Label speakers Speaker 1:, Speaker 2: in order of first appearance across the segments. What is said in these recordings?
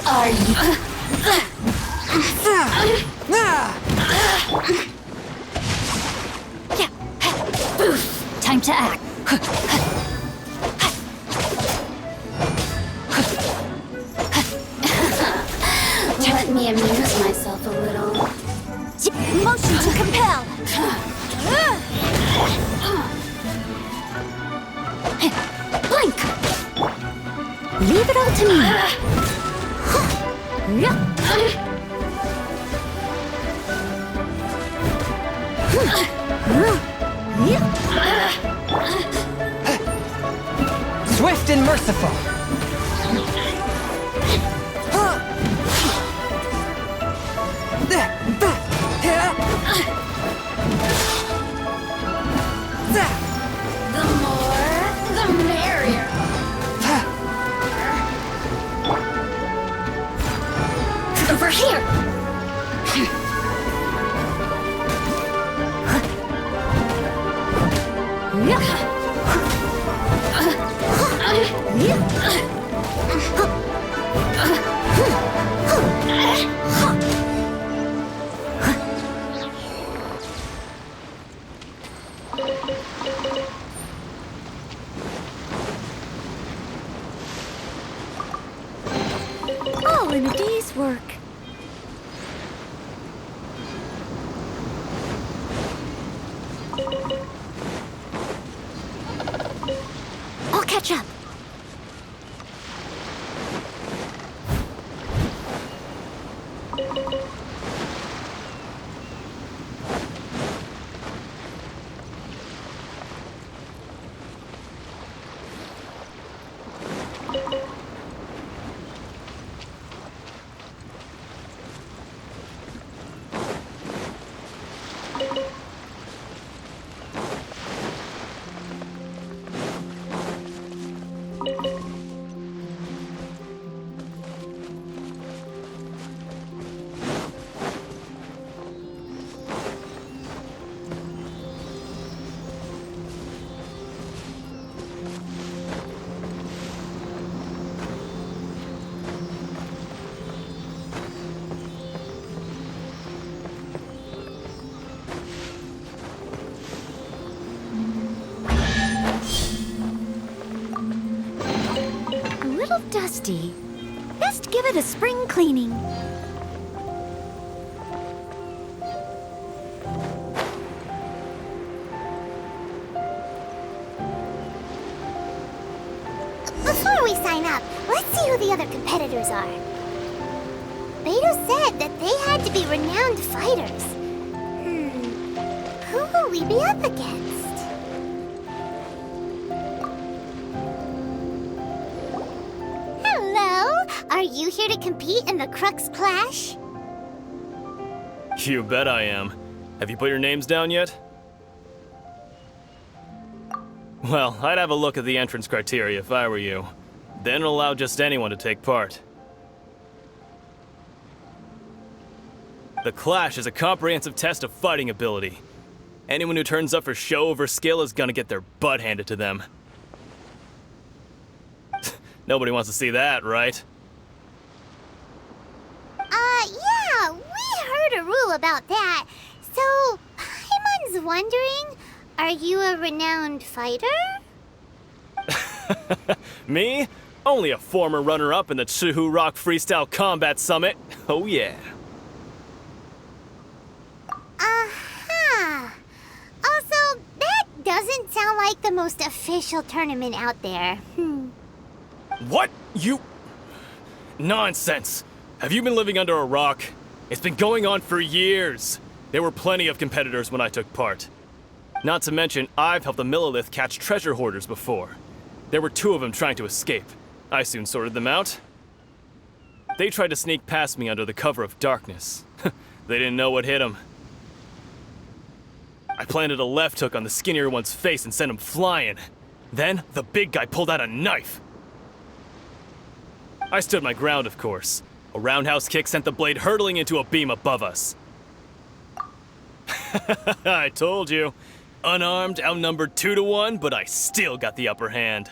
Speaker 1: Are you? Time to act. Let me amuse myself a little. Motion to compel. Blink. Leave it all to me.
Speaker 2: Swift and merciful.
Speaker 1: The more, the merrier. Over here. All in a day's work. I'll catch up. Dusty. Best give it a spring cleaning.
Speaker 3: Before we sign up, let's see who the other competitors are. Beto said that they had to be renowned fighters. Who will we be up against? Are you here to compete in the CRUX Clash?
Speaker 4: You bet I am. Have you put your names down yet? Well, I'd have a look at the entrance criteria if I were you. Then allow just anyone to take part. The Clash is a comprehensive test of fighting ability. Anyone who turns up for show over skill is gonna get their butt handed to them. Nobody wants to see that, right?
Speaker 3: Yeah, we heard a rule about that. So, Paimon's wondering, are you a renowned fighter?
Speaker 4: Me? Only a former runner-up in the Chihu Rock Freestyle Combat Summit. Oh yeah.
Speaker 3: Uh-huh. Also, that doesn't sound like the most official tournament out there.
Speaker 4: What? You... Nonsense. Have you been living under a rock? It's been going on for years. There were plenty of competitors when I took part. Not to mention, I've helped the Millilith catch treasure hoarders before. There were 2 of them trying to escape. I soon sorted them out. They tried to sneak past me under the cover of darkness. They didn't know what hit him. I planted a left hook on the skinnier one's face and sent him flying. Then, the big guy pulled out a knife. I stood my ground, of course. A roundhouse kick sent the blade hurtling into a beam above us. I told you. Unarmed, outnumbered 2-1, but I still got the upper hand.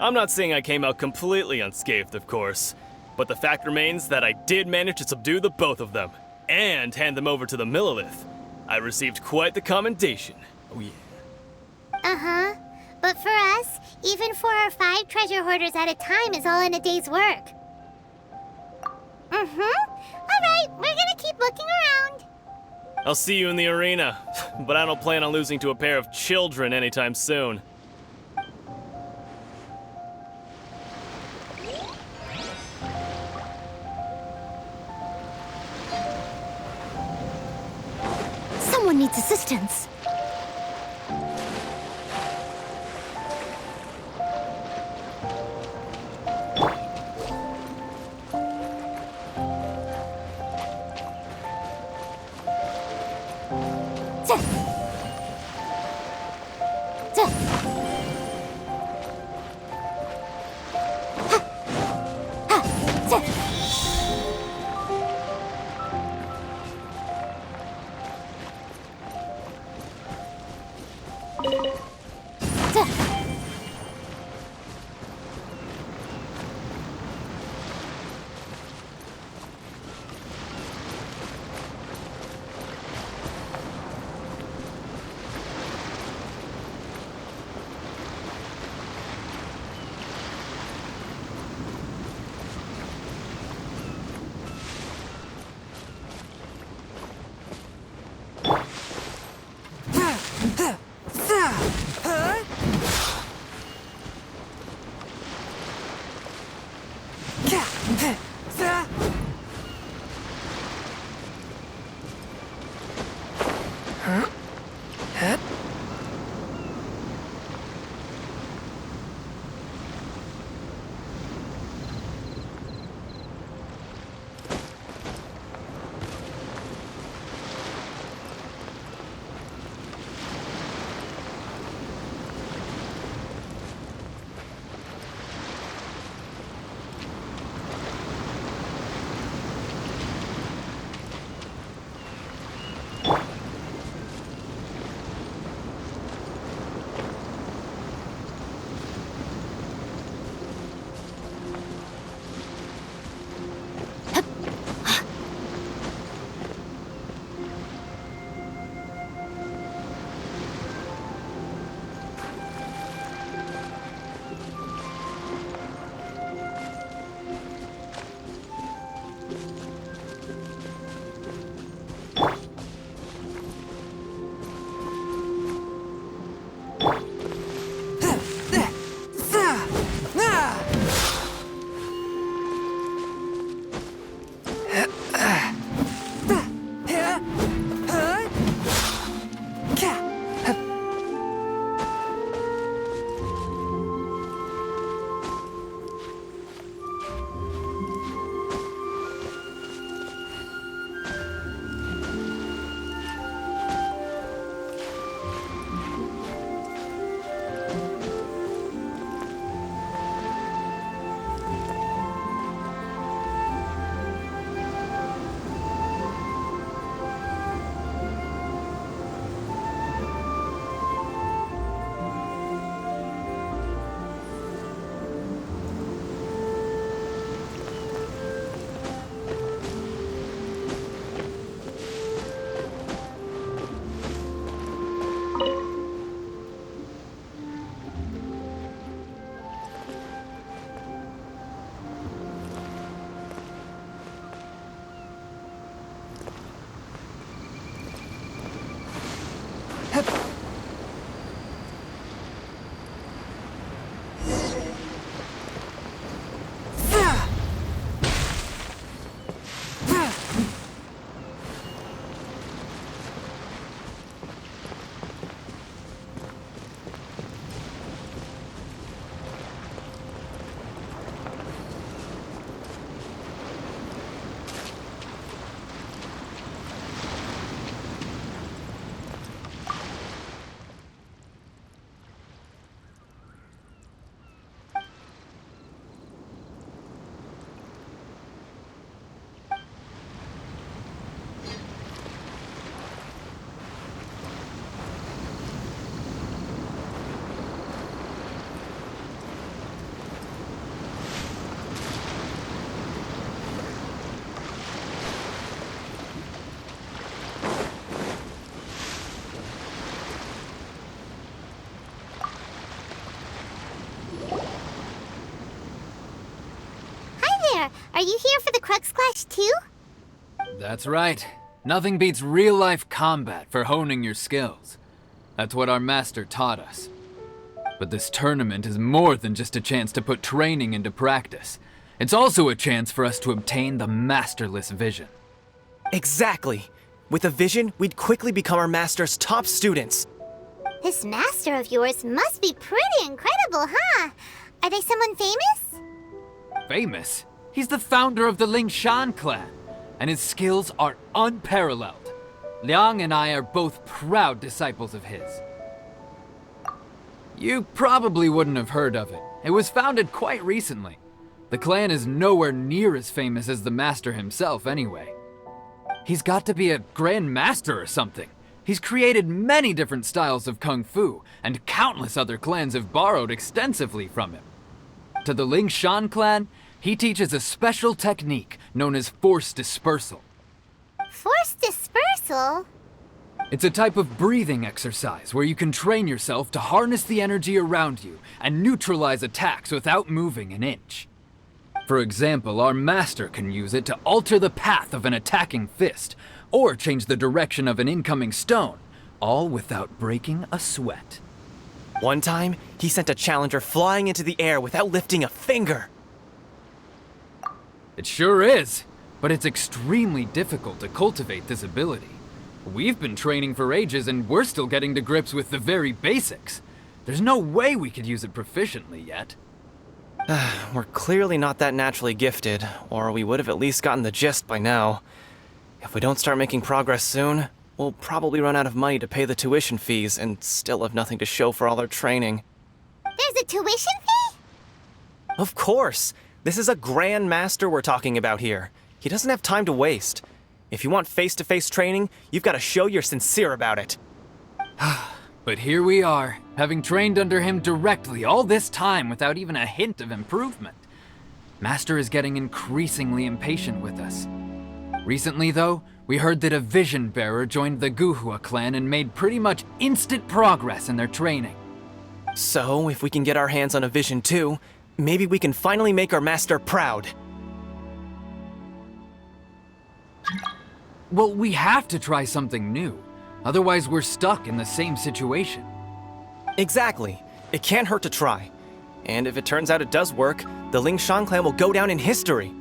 Speaker 4: I'm not saying I came out completely unscathed, of course, but the fact remains that I did manage to subdue the both of them, and hand them over to the Millilith. I received quite the commendation. Oh yeah.
Speaker 3: Uh-huh. But for us, even 4 or 5 treasure hoarders at a time is all in a day's work. Mm-hmm. Alright, we're gonna keep looking around.
Speaker 4: I'll see you in the arena, but I don't plan on losing to a pair of children anytime soon.
Speaker 1: Someone needs assistance.
Speaker 3: Are you here for the Crux Clash too?
Speaker 2: That's right. Nothing beats real-life combat for honing your skills. That's what our master taught us. But this tournament is more than just a chance to put training into practice. It's also a chance for us to obtain the masterless vision.
Speaker 5: Exactly. With a vision, we'd quickly become our master's top students.
Speaker 3: This master of yours must be pretty incredible, huh? Are they someone famous?
Speaker 2: Famous? He's the founder of the Lingshan clan, and his skills are unparalleled. Liang and I are both proud disciples of his. You probably wouldn't have heard of it. It was founded quite recently. The clan is nowhere near as famous as the master himself anyway. He's got to be a grand master or something. He's created many different styles of kung fu, and countless other clans have borrowed extensively from him. To the Lingshan clan, he teaches a special technique known as force dispersal.
Speaker 3: Force dispersal?
Speaker 2: It's a type of breathing exercise where you can train yourself to harness the energy around you and neutralize attacks without moving an inch. For example, our master can use it to alter the path of an attacking fist, or change the direction of an incoming stone, all without breaking a sweat.
Speaker 5: One time, he sent a challenger flying into the air without lifting a finger.
Speaker 2: It sure is, but it's extremely difficult to cultivate this ability. We've been training for ages and we're still getting to grips with the very basics. There's no way we could use it proficiently yet.
Speaker 5: We're clearly not that naturally gifted, or we would have at least gotten the gist by now. If we don't start making progress soon, we'll probably run out of money to pay the tuition fees and still have nothing to show for all our training.
Speaker 3: There's a tuition fee?
Speaker 5: Of course! This is a Grand Master we're talking about here. He doesn't have time to waste. If you want face-to-face training, you've got to show you're sincere about it.
Speaker 2: But here we are, having trained under him directly all this time without even a hint of improvement. Master is getting increasingly impatient with us. Recently, though, we heard that a vision bearer joined the Guhua clan and made pretty much instant progress in their training.
Speaker 5: So, if we can get our hands on a vision too, maybe we can finally make our master proud.
Speaker 2: Well, we have to try something new. Otherwise, we're stuck in the same situation.
Speaker 5: Exactly. It can't hurt to try. And if it turns out it does work, the Lingshan clan will go down in history.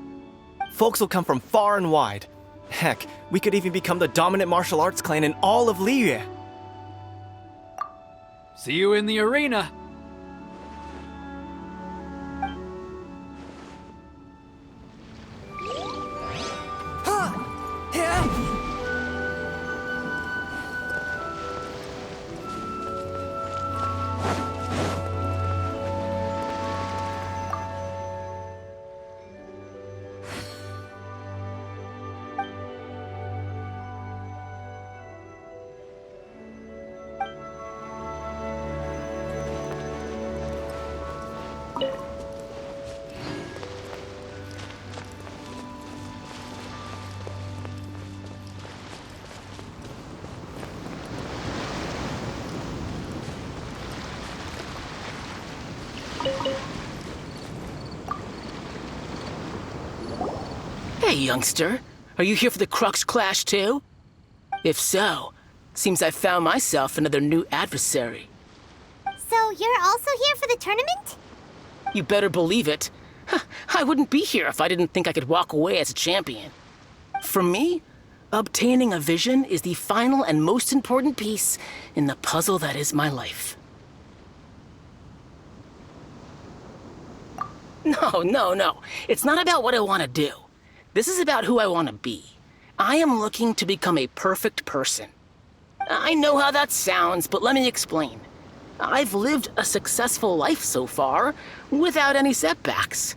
Speaker 5: Folks will come from far and wide. Heck, we could even become the dominant martial arts clan in all of Liyue.
Speaker 2: See you in the arena!
Speaker 6: Hey, youngster. Are you here for the Crux Clash too? If so, seems I found myself another new adversary.
Speaker 3: So you're also here for the tournament?
Speaker 6: You better believe it. I wouldn't be here if I didn't think I could walk away as a champion. For me, obtaining a vision is the final and most important piece in the puzzle that is my life. No. It's not about what I want to do. This is about who I want to be. I am looking to become a perfect person. I know how that sounds, but let me explain. I've lived a successful life so far, without any setbacks.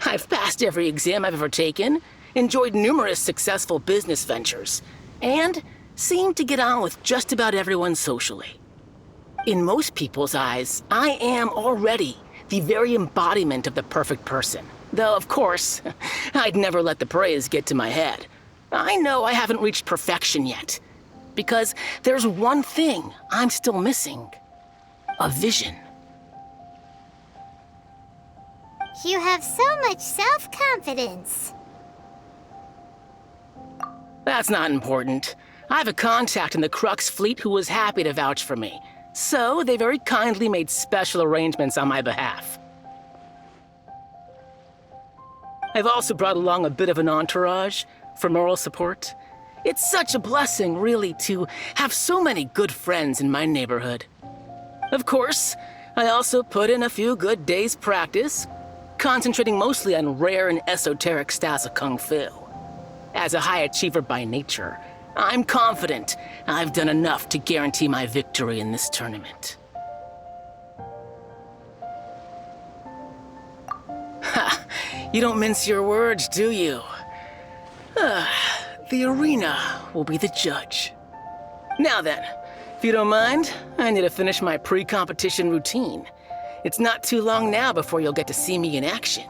Speaker 6: I've passed every exam I've ever taken, enjoyed numerous successful business ventures, and seemed to get on with just about everyone socially. In most people's eyes, I am already the very embodiment of the perfect person. Though, of course, I'd never let the praise get to my head. I know I haven't reached perfection yet, because there's one thing I'm still missing. A vision.
Speaker 3: You have so much self-confidence.
Speaker 6: That's not important. I have a contact in the CRUX fleet who was happy to vouch for me. So, they very kindly made special arrangements on my behalf. I've also brought along a bit of an entourage for moral support. It's such a blessing, really, to have so many good friends in my neighborhood. Of course, I also put in a few good days' practice, concentrating mostly on rare and esoteric styles of Kung Fu. As a high achiever by nature, I'm confident I've done enough to guarantee my victory in this tournament. Ha! You don't mince your words, do you? The arena will be the judge. Now then, if you don't mind, I need to finish my pre-competition routine. It's not too long now before you'll get to see me in action.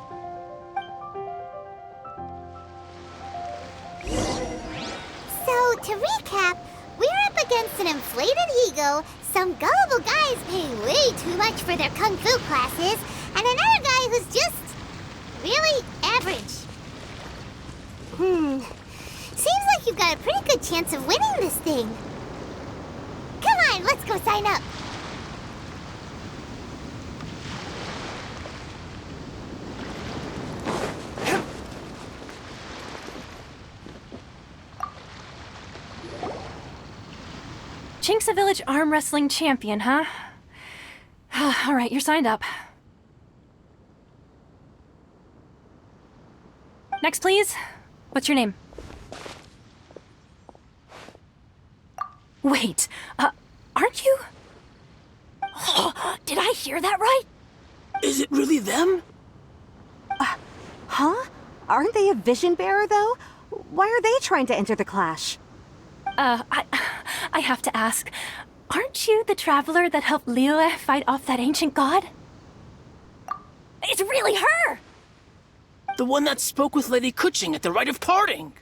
Speaker 3: So, to recap, we're up against an inflated ego, some gullible guys paying way too much for their kung fu classes, and another guy who's just really average. Seems like you've got a pretty good chance of winning this thing. Come on, let's go sign up.
Speaker 1: Chink's a village arm wrestling champion, huh? All right, you're signed up. Next, please. What's your name? Wait, aren't you? Did I hear that right?
Speaker 6: Is it really them?
Speaker 7: Huh? Aren't they a vision bearer, though? Why are they trying to enter the clash?
Speaker 1: I have to ask, aren't you the traveler that helped Liyue fight off that ancient god? It's really her!
Speaker 6: The one that spoke with Lady Kuching at the rite of parting.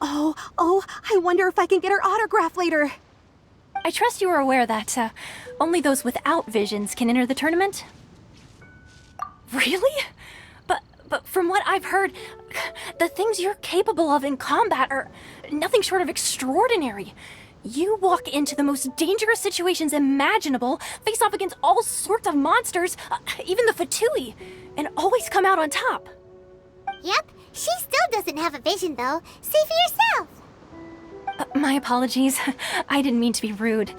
Speaker 7: Oh, I wonder if I can get her autograph later.
Speaker 1: I trust you are aware that only those without visions can enter the tournament? Really? But from what I've heard, the things you're capable of in combat are nothing short of extraordinary. You walk into the most dangerous situations imaginable, face off against all sorts of monsters, even the Fatui, and always come out on top.
Speaker 3: Yep, she still doesn't have a vision, though. See for yourself.
Speaker 1: My apologies. I didn't mean to be rude.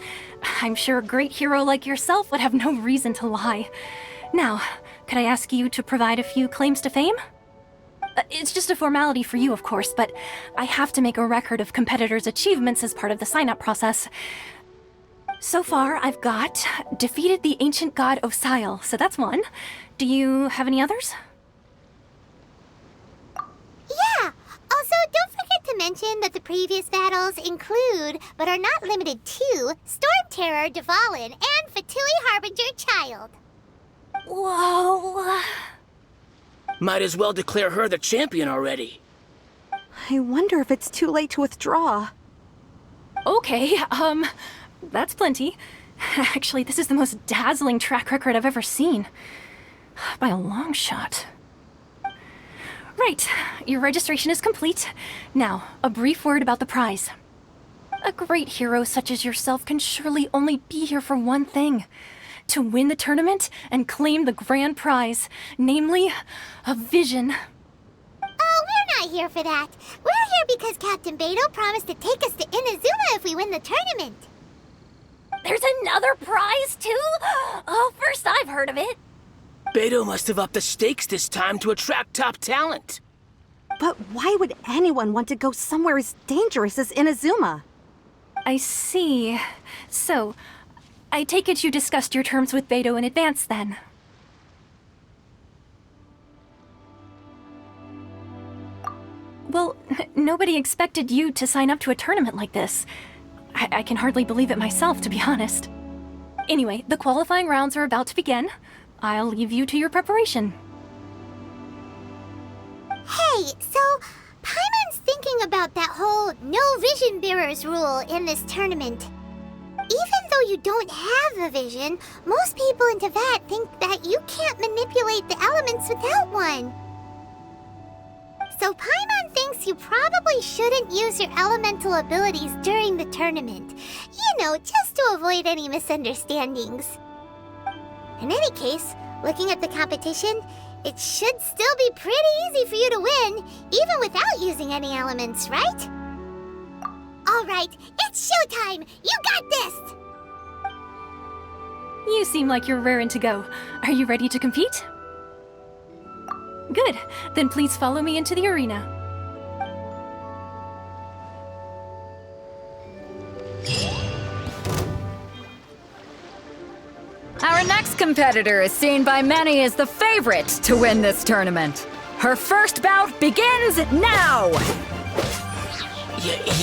Speaker 1: I'm sure a great hero like yourself would have no reason to lie. Now, could I ask you to provide a few claims to fame? It's just a formality for you, of course, but I have to make a record of competitors' achievements as part of the sign-up process. So far, I've got defeated the ancient god Osile, so that's one. Do you have any others?
Speaker 3: Yeah! Also, don't forget to mention that the previous battles include, but are not limited to, Storm Terror, Dvalin, and Fatui Harbinger Child.
Speaker 1: Whoa...
Speaker 6: Might as well declare her the champion already.
Speaker 7: I wonder if it's too late to withdraw.
Speaker 1: Okay, that's plenty. Actually, this is the most dazzling track record I've ever seen. By a long shot. Right, your registration is complete. Now, a brief word about the prize. A great hero such as yourself can surely only be here for one thing. To win the tournament and claim the grand prize, namely, a vision.
Speaker 3: Oh, we're not here for that. We're here because Captain Beto promised to take us to Inazuma if we win the tournament.
Speaker 1: There's another prize, too? Oh, first I've heard of it.
Speaker 6: Beto must have upped the stakes this time to attract top talent.
Speaker 7: But why would anyone want to go somewhere as dangerous as Inazuma?
Speaker 1: I see. So, I take it you discussed your terms with Beto in advance, then? Well, nobody expected you to sign up to a tournament like this. I can hardly believe it myself, to be honest. Anyway, the qualifying rounds are about to begin. I'll leave you to your preparation.
Speaker 3: Hey, so Paimon's thinking about that whole no vision bearers rule in this tournament. Even though though you don't have a vision, most people in Teyvat think that you can't manipulate the elements without one. So Paimon thinks you probably shouldn't use your elemental abilities during the tournament. You know, just to avoid any misunderstandings. In any case, looking at the competition, it should still be pretty easy for you to win, even without using any elements, right? Alright, it's showtime! You got this!
Speaker 1: You seem like you're raring to go. Are you ready to compete? Good. Then please follow me into the arena.
Speaker 8: Our next competitor is seen by many as the favorite to win this tournament. Her first bout begins now!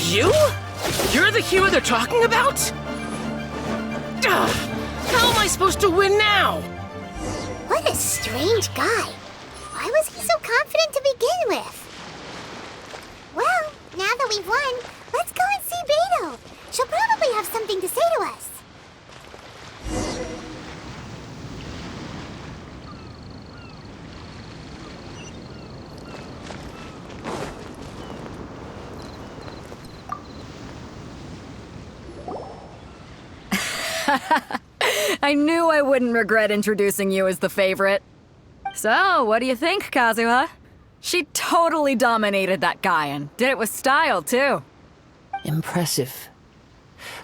Speaker 6: You? You're the hero they're talking about? Ugh, how am I supposed to win now?
Speaker 3: What a strange guy. Why was he so confident to begin with? Well, now that we've won, let's go and see Beto. She'll probably have something to say to us.
Speaker 8: I knew I wouldn't regret introducing you as the favorite. So, what do you think, Kazuha? She totally dominated that guy and did it with style, too.
Speaker 9: Impressive.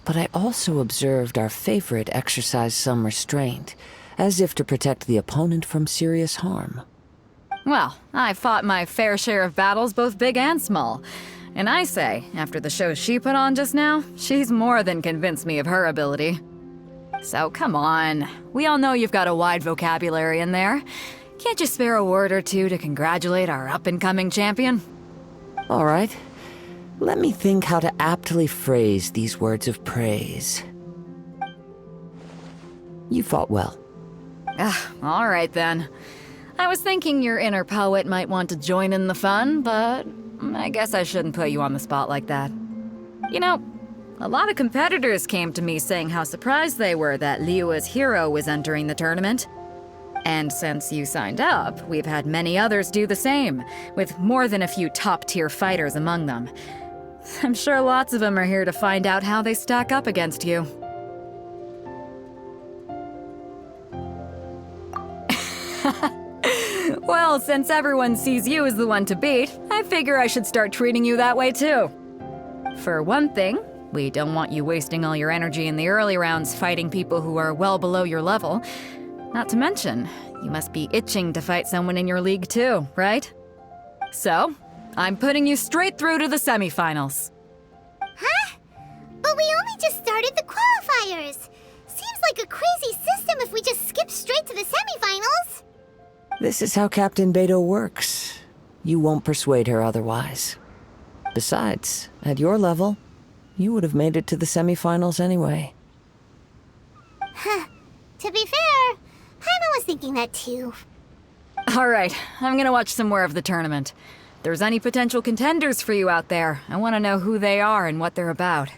Speaker 9: But I also observed our favorite exercise some restraint, as if to protect the opponent from serious harm.
Speaker 8: Well, I fought my fair share of battles, both big and small. And I say, after the show she put on just now, she's more than convinced me of her ability. So come on, we all know you've got a wide vocabulary in there. Can't you spare a word or two to congratulate our up-and-coming champion?
Speaker 9: All right. Let me think how to aptly phrase these words of praise. You fought well.
Speaker 8: All right then. I was thinking your inner poet might want to join in the fun, but I guess I shouldn't put you on the spot like that. You know, a lot of competitors came to me saying how surprised they were that Liyue's hero was entering the tournament. And since you signed up, we've had many others do the same, with more than a few top-tier fighters among them. I'm sure lots of them are here to find out how they stack up against you. Well, since everyone sees you as the one to beat, I figure I should start treating you that way too. For one thing, we don't want you wasting all your energy in the early rounds fighting people who are well below your level. Not to mention, you must be itching to fight someone in your league too, right? So, I'm putting you straight through to the semifinals.
Speaker 3: Huh? But we only just started the qualifiers. Seems like a crazy system if we just skip straight to the semifinals.
Speaker 9: This is how Captain Beto works. You won't persuade her otherwise. Besides, at your level, you would have made it to the semifinals anyway.
Speaker 3: Huh. To be fair, Paimon was thinking that too.
Speaker 8: Alright, I'm gonna watch some more of the tournament. If there's any potential contenders for you out there, I want to know who they are and what they're about.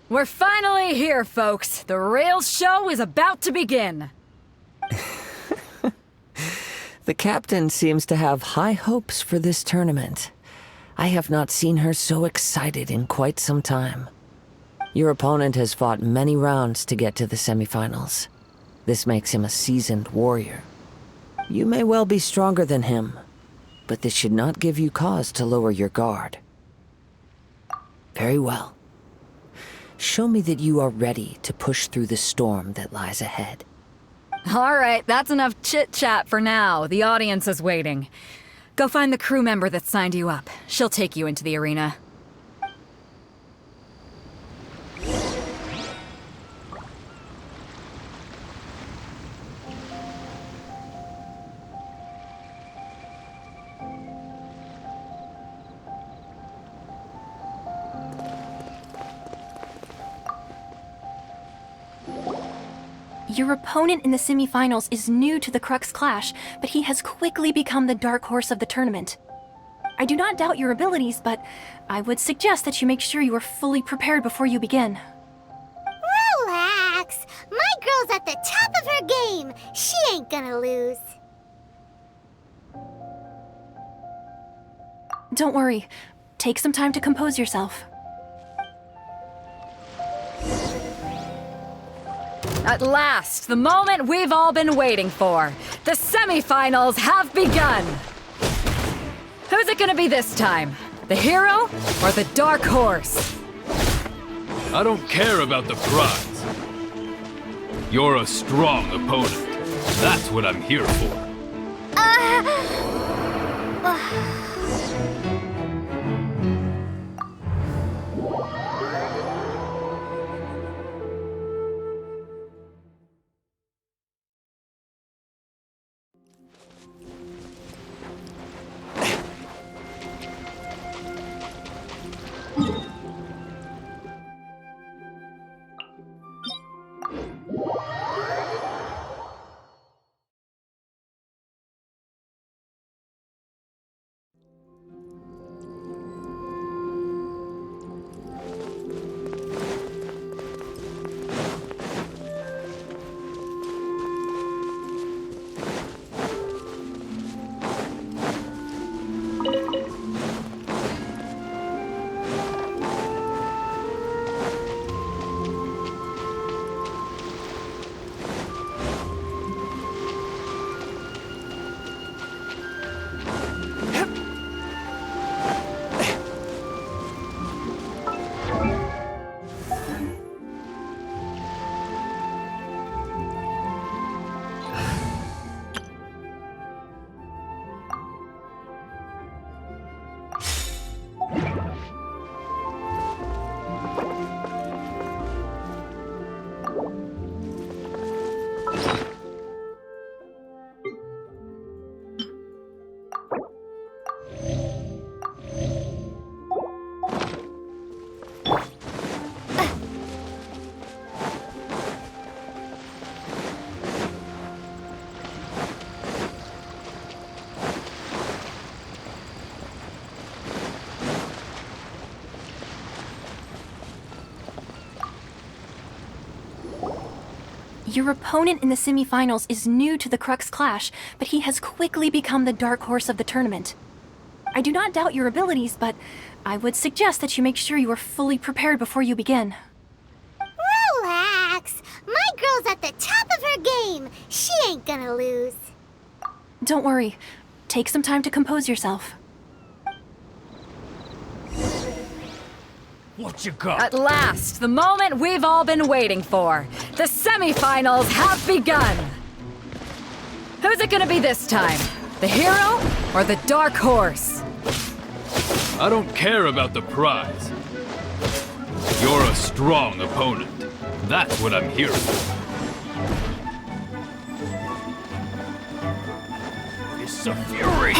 Speaker 8: We're finally here, folks. The real show is about to begin.
Speaker 9: The captain seems to have high hopes for this tournament. I have not seen her so excited in quite some time. Your opponent has fought many rounds to get to the semifinals. This makes him a seasoned warrior. You may well be stronger than him, but this should not give you cause to lower your guard. Very well. Show me that you are ready to push through the storm that lies ahead.
Speaker 8: Alright, that's enough chit-chat for now. The audience is waiting. Go find the crew member that signed you up. She'll take you into the arena.
Speaker 1: Your opponent in the semifinals is new to the CRUX clash, but he has quickly become the dark horse of the tournament. I do not doubt your abilities, but I would suggest that you make sure you are fully prepared before you begin.
Speaker 3: Relax. My girl's at the top of her game. She ain't gonna lose.
Speaker 1: Don't worry. Take some time to compose yourself.
Speaker 8: At last, the moment we've all been waiting for. The semifinals have begun. Who's it gonna be this time? The hero or the dark horse?
Speaker 10: I don't care about the prize. You're a strong opponent. That's what I'm here for.
Speaker 1: Your opponent in the semifinals is new to the CRUX clash, but he has quickly become the dark horse of the tournament. I do not doubt your abilities, but I would suggest that you make sure you are fully prepared before you begin.
Speaker 3: Relax. My girl's at the top of her game. She ain't gonna lose.
Speaker 1: Don't worry. Take some time to compose yourself.
Speaker 10: What you got?
Speaker 8: At last, the moment we've all been waiting for. The semifinals have begun. Who's it gonna be this time? The hero or the dark horse?
Speaker 10: I don't care about the prize. You're a strong opponent. That's what I'm here for. It's a fury!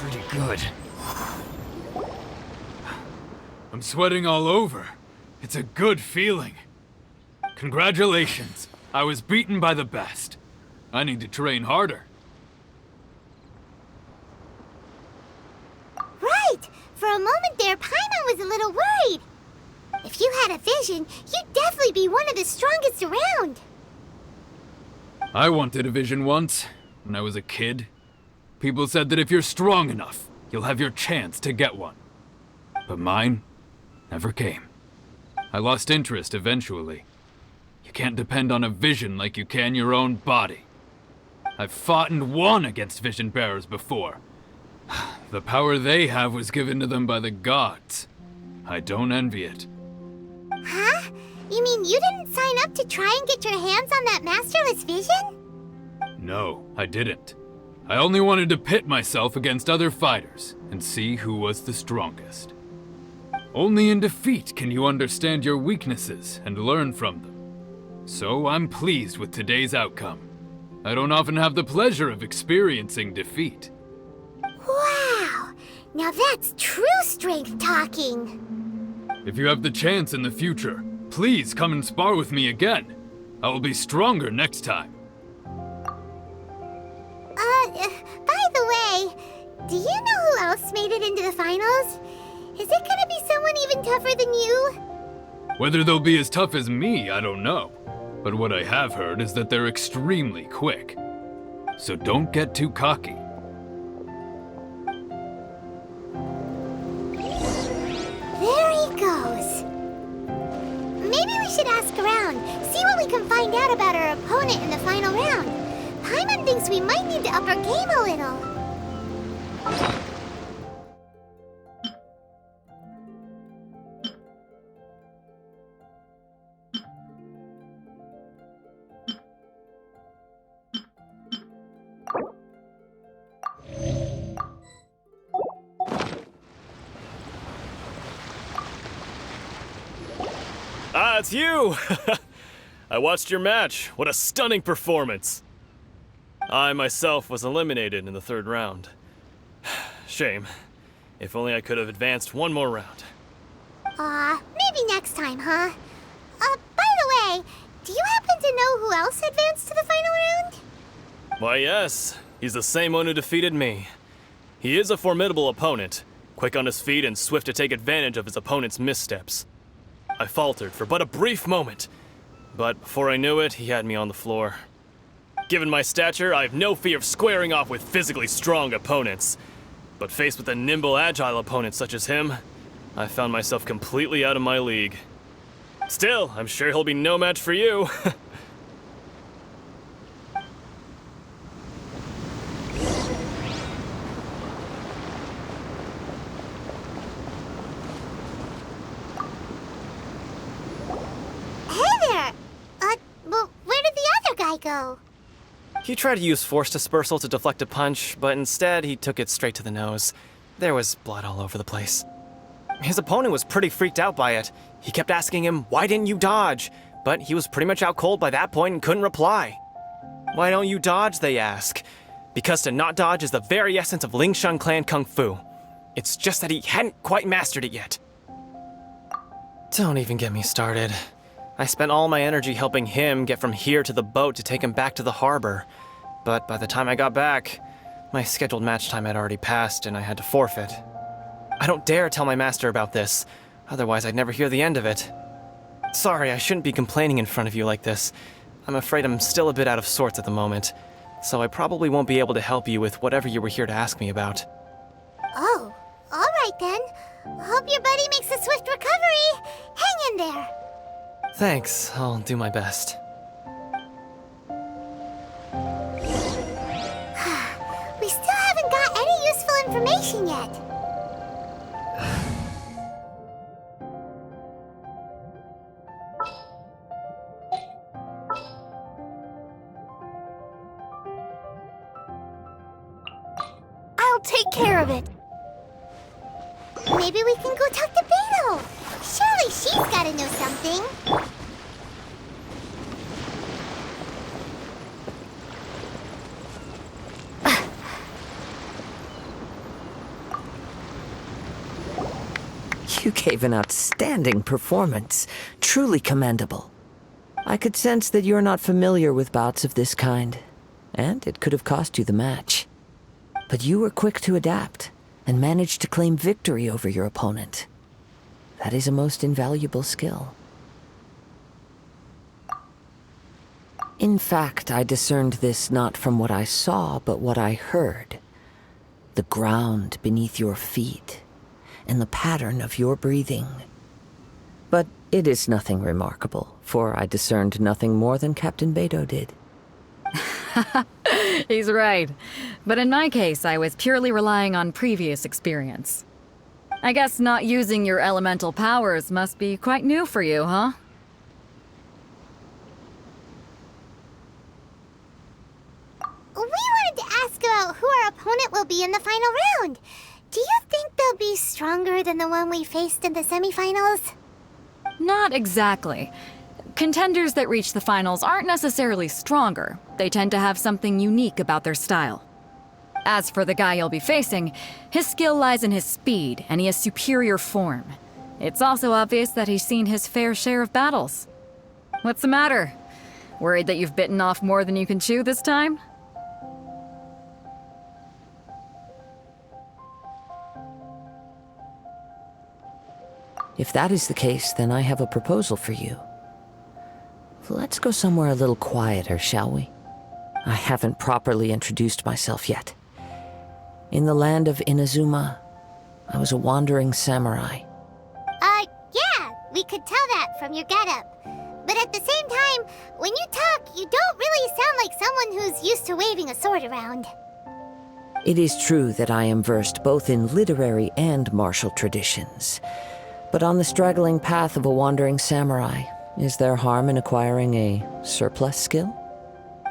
Speaker 2: Pretty good. I'm sweating all over. It's a good feeling. Congratulations. I was beaten by the best. I need to train harder.
Speaker 3: Right. For a moment there, Paimon was a little worried. If you had a vision, you'd definitely be one of the strongest around.
Speaker 2: I wanted a vision once, when I was a kid. People said that if you're strong enough, you'll have your chance to get one. But mine never came. I lost interest eventually. You can't depend on a vision like you can your own body. I've fought and won against vision bearers before. The power they have was given to them by the gods. I don't envy it.
Speaker 3: Huh? You mean you didn't sign up to try and get your hands on that masterless vision?
Speaker 2: No, I didn't. I only wanted to pit myself against other fighters and see who was the strongest. Only in defeat can you understand your weaknesses and learn from them. So I'm pleased with today's outcome.
Speaker 10: I don't often have the pleasure of experiencing defeat.
Speaker 3: Wow! Now that's true strength talking.
Speaker 10: If you have the chance in the future, please come and spar with me again. I will be stronger next time.
Speaker 3: By the way, do you know who else made it into the finals? Is it gonna be someone even tougher than you?
Speaker 10: Whether they'll be as tough as me, I don't know. But what I have heard is that they're extremely quick. So don't get too cocky.
Speaker 3: There he goes. Maybe we should ask around, see what we can find out about our opponent in the final round. Paimon thinks we might need to up our game a little.
Speaker 4: Ah, it's you! I watched your match. What a stunning performance. I myself was eliminated in the third round. Shame. If only I could have advanced one more round.
Speaker 3: Maybe next time, huh? By the way, do you happen to know who else advanced to the final round?
Speaker 4: Why, yes. He's the same one who defeated me. He is a formidable opponent, quick on his feet and swift to take advantage of his opponent's missteps. I faltered for but a brief moment, but before I knew it, he had me on the floor. Given my stature, I have no fear of squaring off with physically strong opponents. But faced with a nimble, agile opponent such as him, I found myself completely out of my league. Still, I'm sure he'll be no match for you.
Speaker 3: Hey there! Well, where did the other guy go?
Speaker 5: He tried to use force dispersal to deflect a punch, but instead he took it straight to the nose. There was blood all over the place. His opponent was pretty freaked out by it. He kept asking him, "Why didn't you dodge?" But he was pretty much out cold by that point and couldn't reply. "Why don't you dodge?" they ask. Because to not dodge is the very essence of Lingshan clan kung fu. It's just that he hadn't quite mastered it yet. Don't even get me started. I spent all my energy helping him get from here to the boat to take him back to the harbor. But by the time I got back, my scheduled match time had already passed and I had to forfeit. I don't dare tell my master about this, otherwise I'd never hear the end of it. Sorry, I shouldn't be complaining in front of you like this. I'm afraid I'm still a bit out of sorts at the moment, so I probably won't be able to help you with whatever you were here to ask me about.
Speaker 3: Oh, alright then. Hope your buddy makes a swift recovery. Hang in there.
Speaker 5: Thanks, I'll do my best.
Speaker 3: We still haven't got any useful information yet.
Speaker 1: I'll take care of it.
Speaker 3: Maybe we can go talk to Beto. Surely she's gotta know something.
Speaker 9: You gave an outstanding performance. Truly commendable. I could sense that you're not familiar with bouts of this kind, and it could have cost you the match. But you were quick to adapt, and managed to claim victory over your opponent. That is a most invaluable skill. In fact, I discerned this not from what I saw, but what I heard. The ground beneath your feet, and the pattern of your breathing. But it is nothing remarkable, for I discerned nothing more than Captain Beto did.
Speaker 8: He's right. But in my case, I was purely relying on previous experience. I guess not using your elemental powers must be quite new for you, huh?
Speaker 3: We wanted to ask about who our opponent will be in the final round. Do you think they'll be stronger than the one we faced in the semifinals?
Speaker 8: Not exactly. Contenders that reach the finals aren't necessarily stronger. They tend to have something unique about their style. As for the guy you'll be facing, his skill lies in his speed, and he has superior form. It's also obvious that he's seen his fair share of battles. What's the matter? Worried that you've bitten off more than you can chew this time?
Speaker 9: If that is the case, then I have a proposal for you. Let's go somewhere a little quieter, shall we? I haven't properly introduced myself yet. In the land of Inazuma, I was a wandering samurai.
Speaker 3: Yeah, we could tell that from your getup. But at the same time, when you talk, you don't really sound like someone who's used to waving a sword around.
Speaker 9: It is true that I am versed both in literary and martial traditions. But on the straggling path of a wandering samurai, is there harm in acquiring a surplus skill?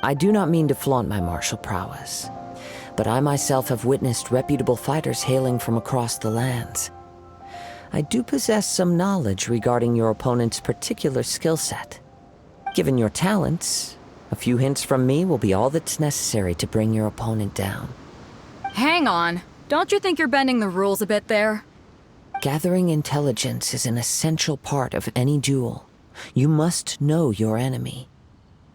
Speaker 9: I do not mean to flaunt my martial prowess, but I myself have witnessed reputable fighters hailing from across the lands. I do possess some knowledge regarding your opponent's particular skill set. Given your talents, a few hints from me will be all that's necessary to bring your opponent down.
Speaker 8: Hang on. Don't you think you're bending the rules a bit there?
Speaker 9: Gathering intelligence is an essential part of any duel. You must know your enemy.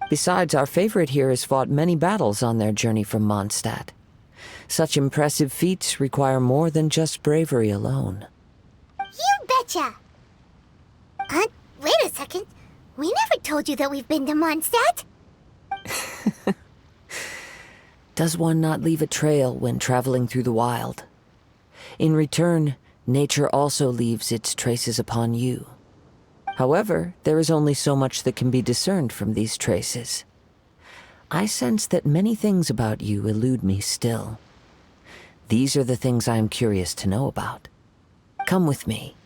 Speaker 9: Besides, our favorite here has fought many battles on their journey from Mondstadt. Such impressive feats require more than just bravery alone.
Speaker 3: You betcha! Wait a second. We never told you that we've been to Mondstadt.
Speaker 9: Does one not leave a trail when traveling through the wild? In return, nature also leaves its traces upon you. However, there is only so much that can be discerned from these traces. I sense that many things about you elude me still. These are the things I am curious to know about. Come with me.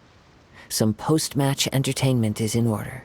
Speaker 9: Some post-match entertainment is in order.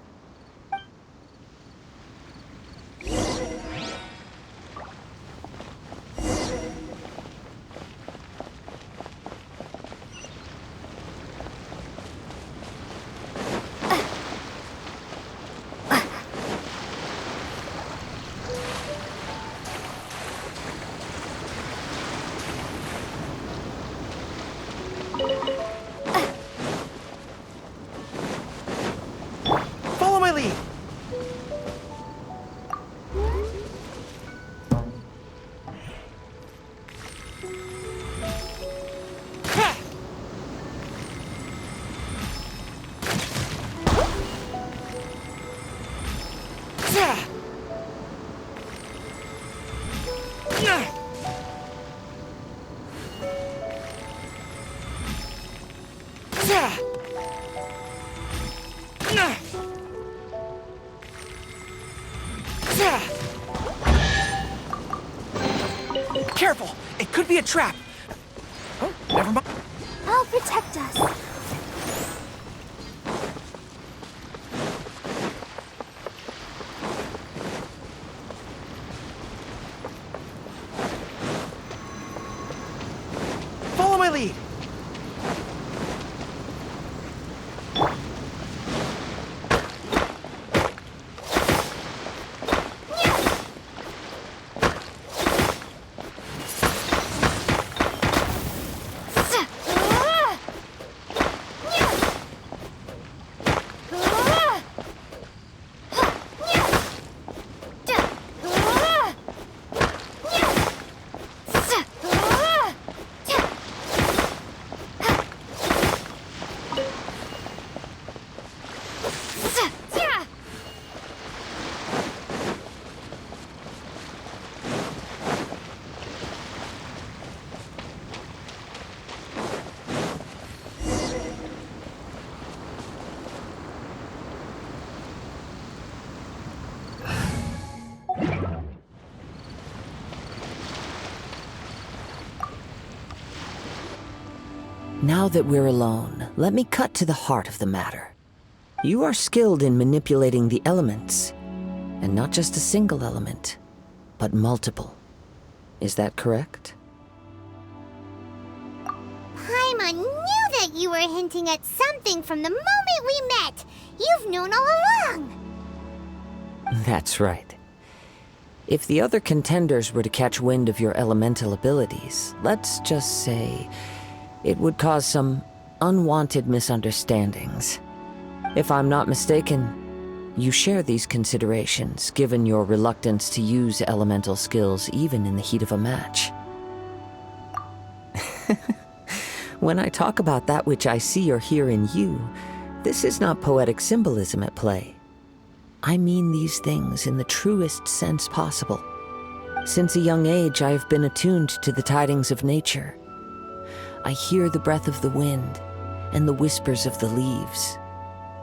Speaker 5: Follow my lead! Careful! It could be a trap! Oh, never mind.
Speaker 3: I'll protect us.
Speaker 5: Follow my lead!
Speaker 9: Now that we're alone, let me cut to the heart of the matter. You are skilled in manipulating the elements, and not just a single element, but multiple. Is that correct?
Speaker 3: Paimon knew that you were hinting at something from the moment we met. You've known all along.
Speaker 9: That's right. If the other contenders were to catch wind of your elemental abilities, let's just say it would cause some unwanted misunderstandings. If I'm not mistaken, you share these considerations, given your reluctance to use elemental skills even in the heat of a match. When I talk about that which I see or hear in you, this is not poetic symbolism at play. I mean these things in the truest sense possible. Since a young age, I have been attuned to the tidings of nature. I hear the breath of the wind and the whispers of the leaves.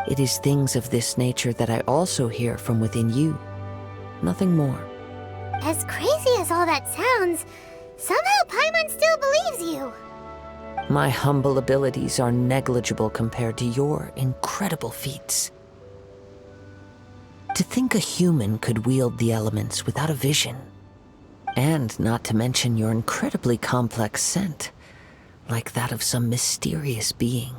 Speaker 9: It is things of this nature that I also hear from within you. Nothing more.
Speaker 3: As crazy as all that sounds, somehow Paimon still believes you.
Speaker 9: My humble abilities are negligible compared to your incredible feats. To think a human could wield the elements without a vision, and not to mention your incredibly complex scent, like that of some mysterious being.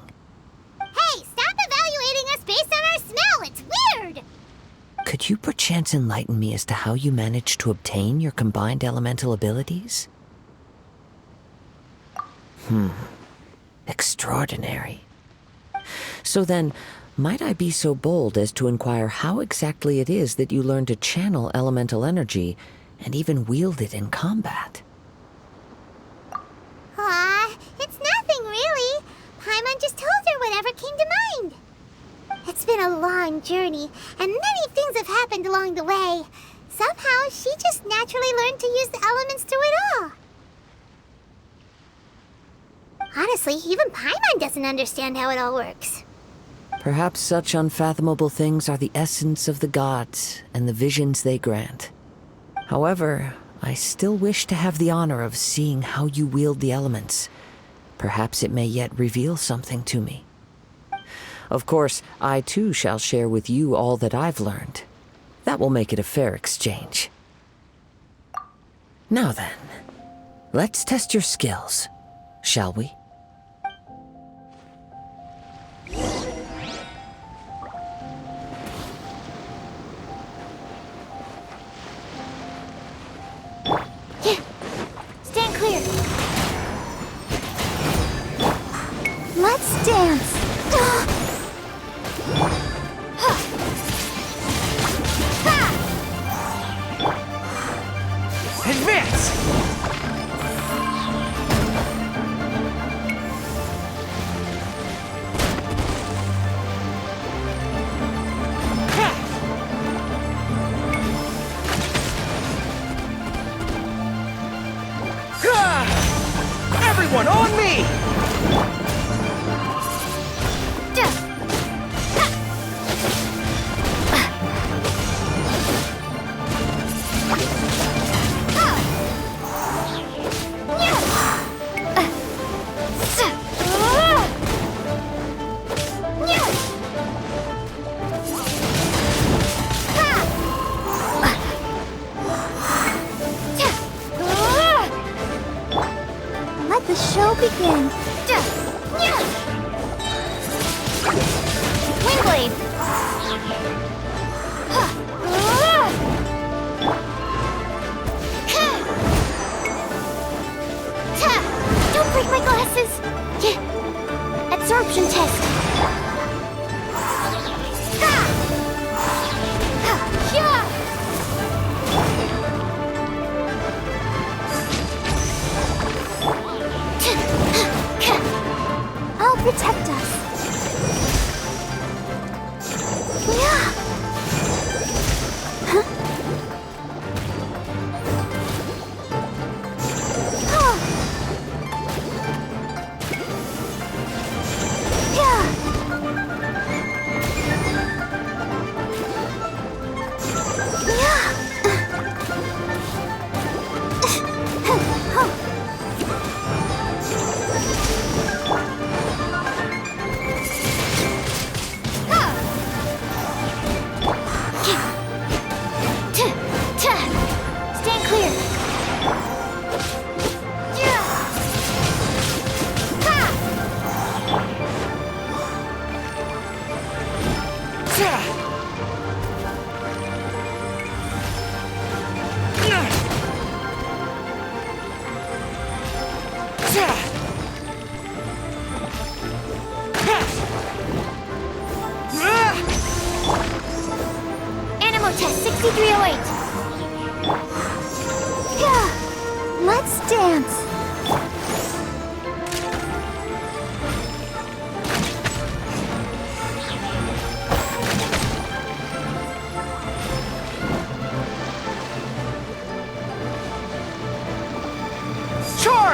Speaker 3: Hey, stop evaluating us based on our smell! It's weird!
Speaker 9: Could you perchance enlighten me as to how you managed to obtain your combined elemental abilities? Extraordinary. So then, might I be so bold as to inquire how exactly it is that you learned to channel elemental energy and even wield it in combat?
Speaker 3: It's nothing really. Paimon just told her whatever came to mind. It's been a long journey, and many things have happened along the way. Somehow, she just naturally learned to use the elements through it all. Honestly, even Paimon doesn't understand how it all works.
Speaker 9: Perhaps such unfathomable things are the essence of the gods and the visions they grant. However, I still wish to have the honor of seeing how you wield the elements. Perhaps it may yet reveal something to me. Of course, I too shall share with you all that I've learned. That will make it a fair exchange. Now then, let's test your skills, shall we?
Speaker 3: Stand clear.
Speaker 7: Let's dance!
Speaker 5: Advance! Everyone on me!
Speaker 3: Let the show begin. Windblade. Don't break my glasses. Absorption test. I'll protect us.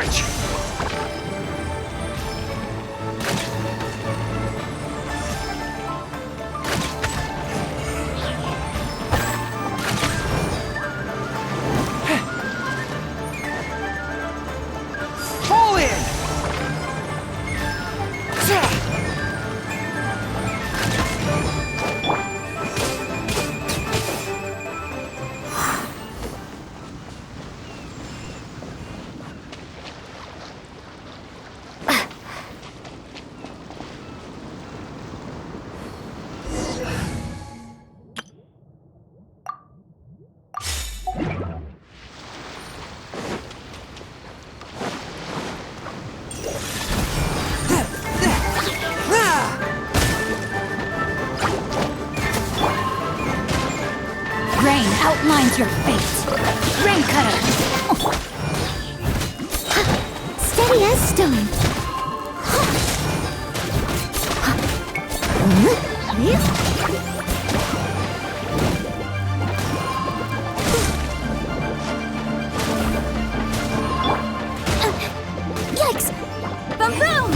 Speaker 5: Charge! Fall in!
Speaker 1: Rain outlines your fate. Rain cutter.
Speaker 3: Steady as stone.
Speaker 1: Yikes! Boom boom!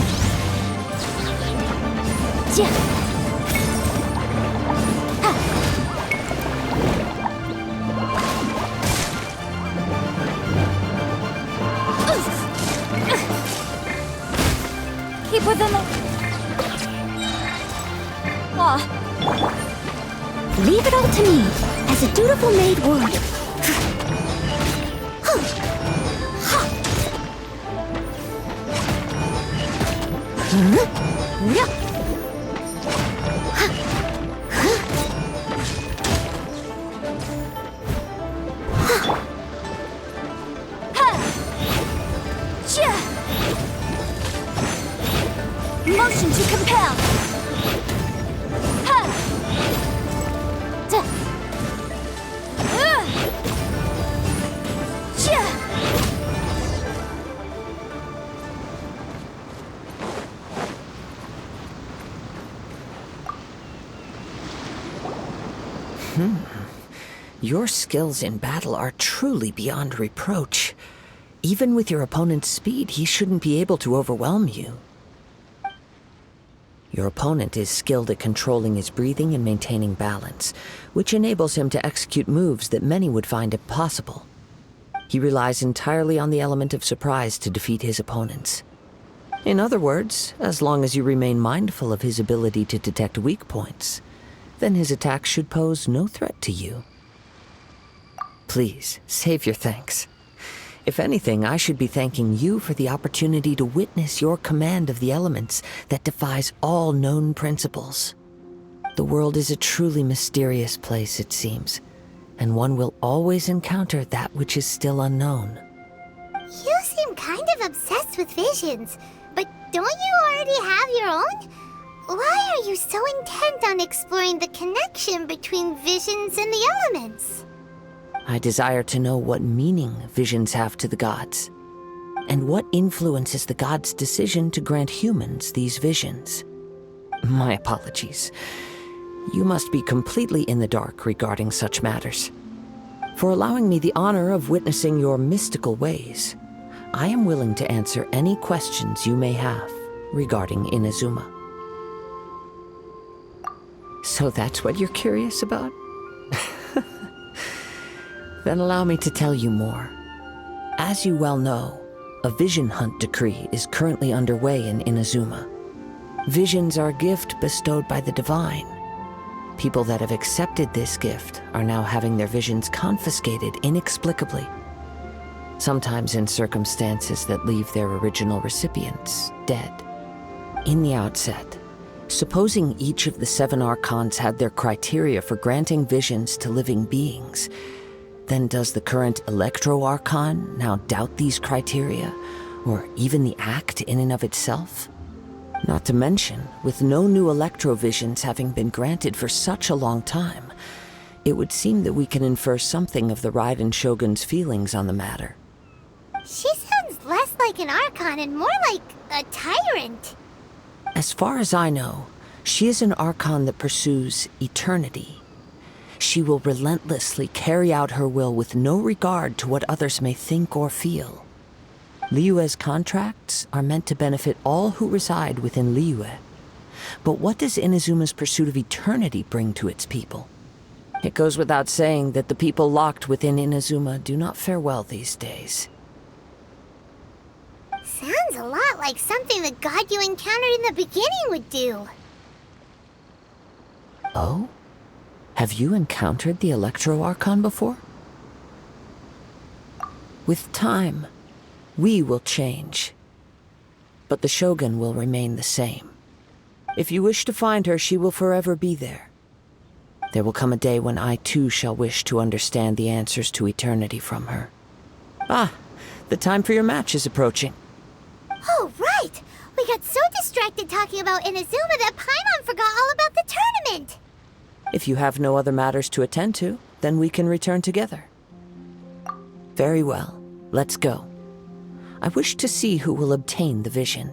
Speaker 1: Keep within the... Aw.
Speaker 3: Leave it all to me, as a dutiful maid would.
Speaker 1: Motion to compel. Ha!
Speaker 9: Your skills in battle are truly beyond reproach. Even with your opponent's speed, he shouldn't be able to overwhelm you. Your opponent is skilled at controlling his breathing and maintaining balance, which enables him to execute moves that many would find impossible. He relies entirely on the element of surprise to defeat his opponents. In other words, as long as you remain mindful of his ability to detect weak points, then his attacks should pose no threat to you. Please, save your thanks. If anything, I should be thanking you for the opportunity to witness your command of the elements that defies all known principles. The world is a truly mysterious place, it seems, and one will always encounter that which is still unknown.
Speaker 3: You seem kind of obsessed with visions, but don't you already have your own? Why are you so intent on exploring the connection between visions and the elements?
Speaker 9: I desire to know what meaning visions have to the gods, and what influences the gods' decision to grant humans these visions. My apologies. You must be completely in the dark regarding such matters. For allowing me the honor of witnessing your mystical ways, I am willing to answer any questions you may have regarding Inazuma. So that's what you're curious about? Then allow me to tell you more. As you well know, a vision hunt decree is currently underway in Inazuma. Visions are a gift bestowed by the divine. People that have accepted this gift are now having their visions confiscated inexplicably, sometimes in circumstances that leave their original recipients dead. In the outset, supposing each of the 7 archons had their criteria for granting visions to living beings, then does the current Electro Archon now doubt these criteria, or even the act in and of itself? Not to mention, with no new Electro visions having been granted for such a long time, it would seem that we can infer something of the Raiden Shogun's feelings on the matter.
Speaker 3: She sounds less like an Archon and more like a tyrant.
Speaker 9: As far as I know, she is an Archon that pursues eternity. She will relentlessly carry out her will with no regard to what others may think or feel. Liyue's contracts are meant to benefit all who reside within Liyue. But what does Inazuma's pursuit of eternity bring to its people? It goes without saying that the people locked within Inazuma do not fare well these days.
Speaker 3: Sounds a lot like something the god you encountered in the beginning would do.
Speaker 9: Oh? Have you encountered the Electro Archon before? With time, we will change. But the Shogun will remain the same. If you wish to find her, she will forever be there. There will come a day when I too shall wish to understand the answers to eternity from her. Ah, the time for your match is approaching.
Speaker 3: Oh, right! We got so distracted talking about Inazuma that Paimon forgot all about the tournament!
Speaker 9: If you have no other matters to attend to, then we can return together. Very well, let's go. I wish to see who will obtain the vision.